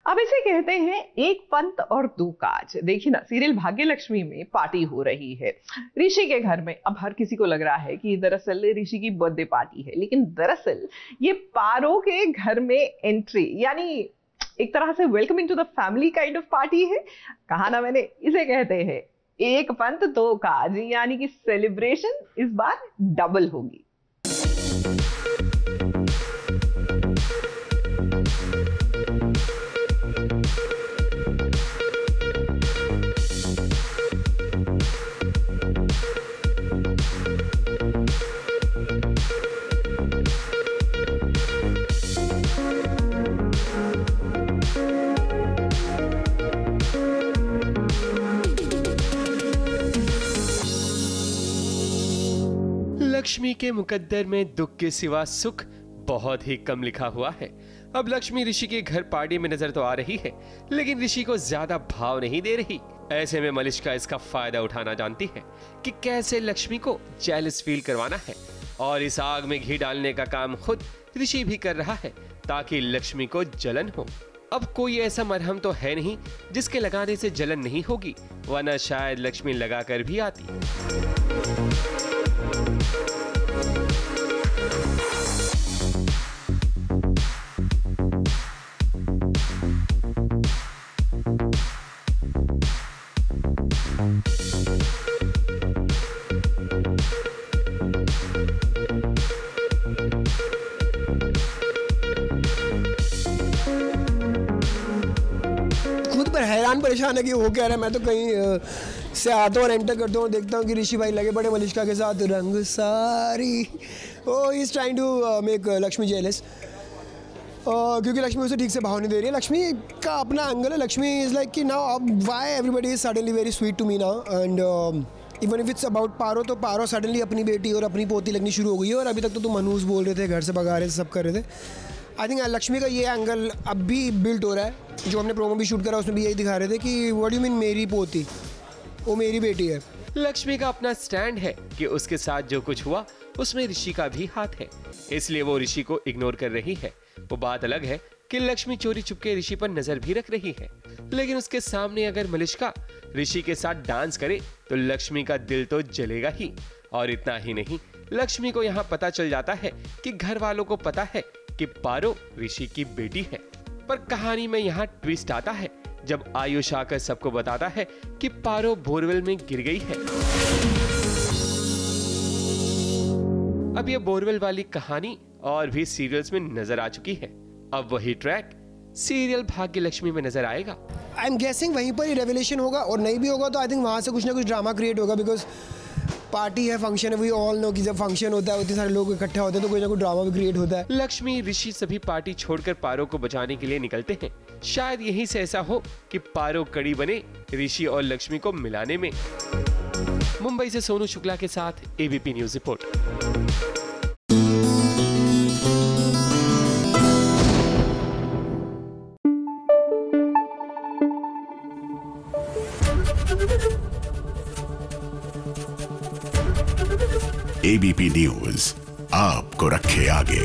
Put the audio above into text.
अब इसे कहते हैं एक पंत और दो काज। देखिए ना, सीरियल भाग्य लक्ष्मी में पार्टी हो रही है ऋषि के घर में। अब हर किसी को लग रहा है कि दरअसल ऋषि की बर्थडे पार्टी है, लेकिन दरअसल ये पारो के घर में एंट्री, यानी एक तरह से welcoming to the family kind of party है। कहा ना मैंने, इसे कहते हैं एक पंत दो काज, यानी कि सेलिब्रेशन इस बार डबल होगी। लक्ष्मी के मुकद्दर में दुख के सिवा सुख बहुत ही कम लिखा हुआ है। अब लक्ष्मी ऋषि के घर पार्टी में नजर तो आ रही है, लेकिन ऋषि को ज्यादा भाव नहीं दे रही। ऐसे में मलिष्का इसका फायदा उठाना जानती है कि कैसे लक्ष्मी को जेलस फील करवाना है, और इस आग में घी डालने का काम खुद ऋषि भी कर रहा है ताकि लक्ष्मी को जलन हो। अब कोई ऐसा मरहम तो है नहीं जिसके लगाने से जलन नहीं होगी, वरना शायद लक्ष्मी लगाकर भी आती। खुद पर हैरान परेशान है कि वो कह रहा है। मैं तो कहीं से आता हूँ और एंटर करता हूँ और देखता हूँ कि ऋषि भाई लगे पड़े मलिष्का के साथ रंग सारी। Oh he is trying to make Lakshmi jealous, क्योंकि लक्ष्मी उसे ठीक से भाव नहीं दे रही है। लक्ष्मी का अपना एंगल है। लक्ष्मी इज लाइक कि नाउ अब why everybody is suddenly very sweet to me now, and even if it's about Paro, तो पारो सडनली अपनी बेटी और अपनी पोती लगनी शुरू हो गई है। और अभी तक तो तुम मनहूस बोल रहे थे, घर से भगा रहे थे, सब कर रहे थे। आई थिंक लक्ष्मी का ये एंगल अब भी बिल्ट हो रहा है। जो हमने प्रोमो भी शूट करा उसमें भी यही दिखा रहे थे कि व्हाट डू यू मीन मेरी पोती, वो मेरी बेटी है। लक्ष्मी का अपना स्टैंड है कि उसके साथ जो कुछ हुआ उसमें ऋषि का भी हाथ है, इसलिए वो ऋषि को इग्नोर कर रही है। वो बात अलग है कि लक्ष्मी चोरी चुपके ऋषि पर नजर भी रख रही है, लेकिन उसके सामने अगर मलिष्का ऋषि के साथ डांस करे तो लक्ष्मी का दिल तो जलेगा ही। और इतना ही नहीं, लक्ष्मी को यहाँ पता चल जाता है कि घर वालों को पता है कि पारो ऋषि की बेटी है। पर कहानी में यहाँ ट्विस्ट आता है जब आयुष आकर सबको बताता है कि पारो बोरवेल में गिर गई है। अब ये बोरवेल वाली कहानी और भी सीरियल्स में नजर आ चुकी है। अब वही ट्रैक सीरियल भाग्य लक्ष्मी में नजर आएगा। आई एम गेसिंग वहीं पर ही रेवलेशन होगा, और नहीं भी होगा तो आई थिंक वहाँ से कुछ ना कुछ ड्रामा क्रिएट होगा। बिकॉज पार्टी है, फंक्शन है, वी ऑल नो कि जब फंक्शन होता है उतने सारे लोग इकट्ठे होते हैं तो कोई ना कोई ड्रामा भी क्रिएट होता है। लक्ष्मी ऋषि सभी पार्टी छोड़कर पारो को बचाने के लिए निकलते हैं। शायद यहीं से ऐसा हो कि पारो कड़ी बने ऋषि और लक्ष्मी को मिलाने में। मुंबई से सोनू शुक्ला के साथ ABP news report. ABP news आपको रखे आगे।